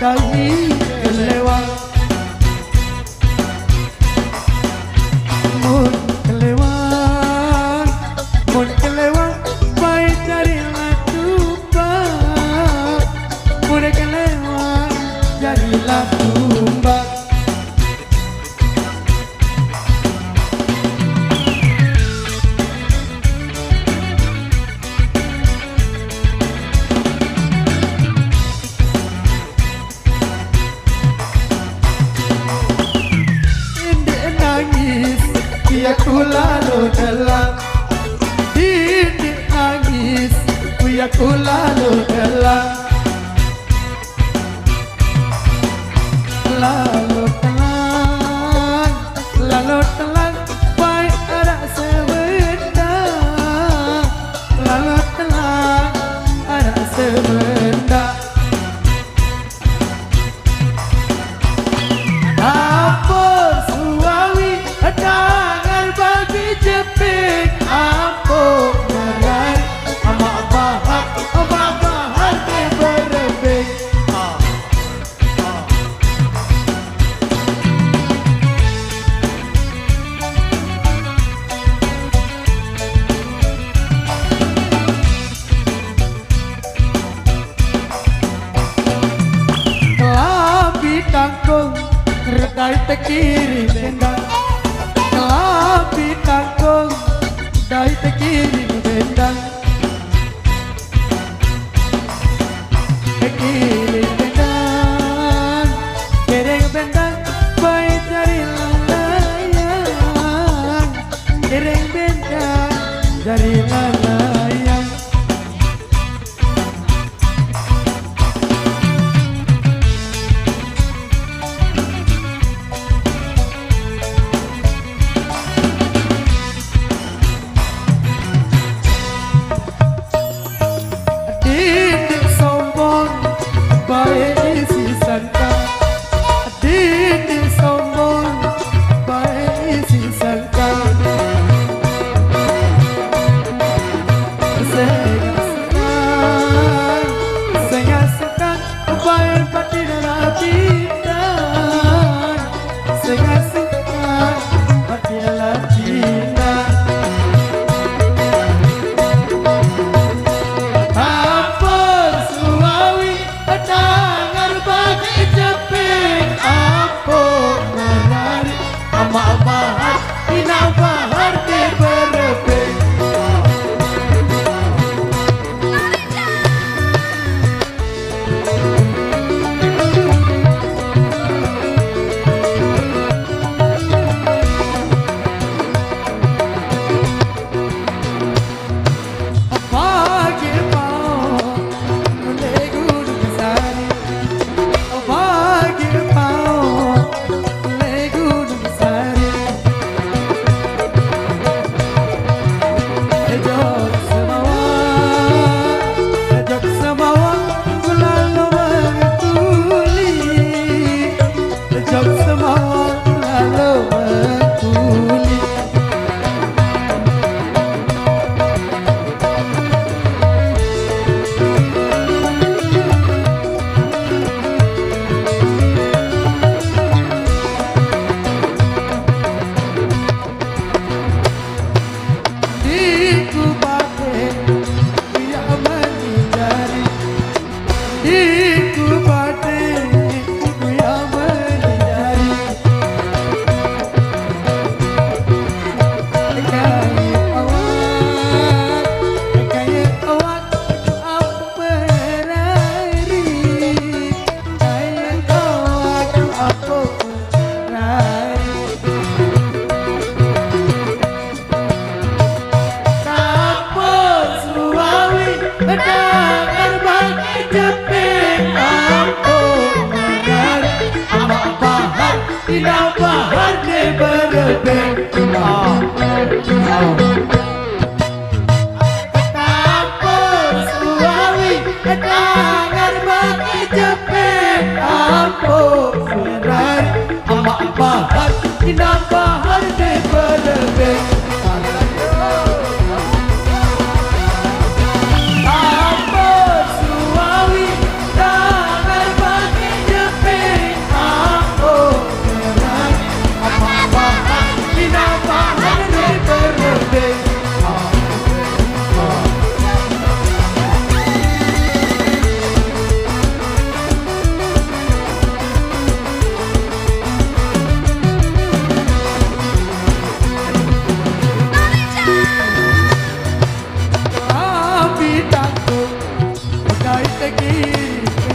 dai kelewat mun kelewat baik carilah tumbak mun kelewat jadilah tumbak. Ku lalu telan Didik nangis Ku lalu telan Lalu telan Baik ada sebentar Lalu telan ada sebentar. Ampun suami jangan bagi jepit. Ampun ngarai amak bahar ke berebek. Kelabi tanggung redai tekiri bendang. Kelabi tanggung redai tekiri bendang. Tekiri bendang, kereng bendang, baik cari layang. Kereng bendang, cari layang. Didik sombong, baik isi sangka. Didik sombong, baik isi sangka. Sengaskan, baik pati dalam bintang. Sengaskan, pati dalam bintang. Ampun suami jangan bagi jepit. Ampun menari amak bahar ina bahar ke berebek. Pagi mau legu besari. Pagi mau legu besari. Ejok semawa lalu mentuli. Ejok semawa lalu mentuli. Diku bate ya menjadi. Diku bate ya menjadi. Kaya awak apa berari. Kaya awak apa berari. Ampun suami jangan bagi jepit. Ampun menari amak bahar ina bahar ke berebek. Ampun suami jangan bagi jepit. Ampun menari amak bahar ina bahar ke berebek. Ampun suami jangan bagi jepit.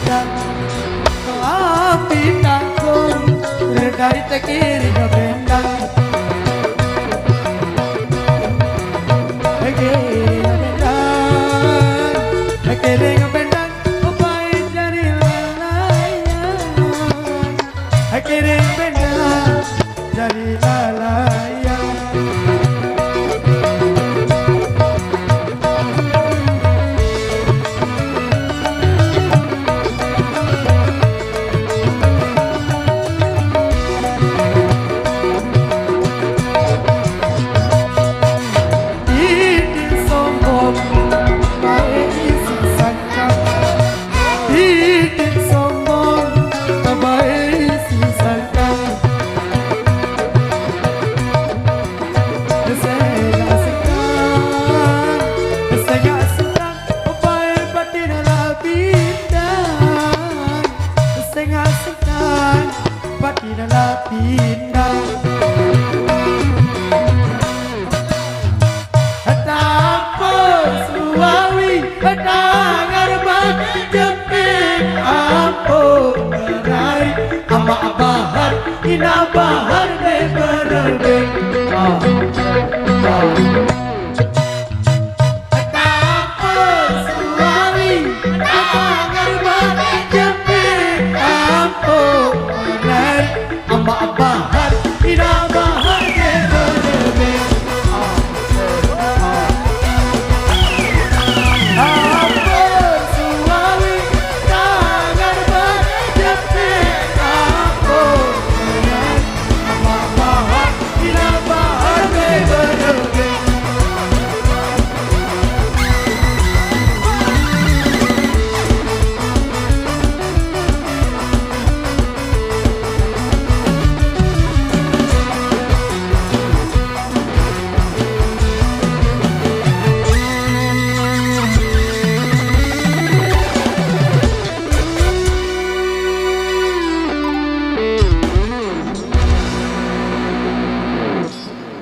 bendang Api takun dari tekir bendang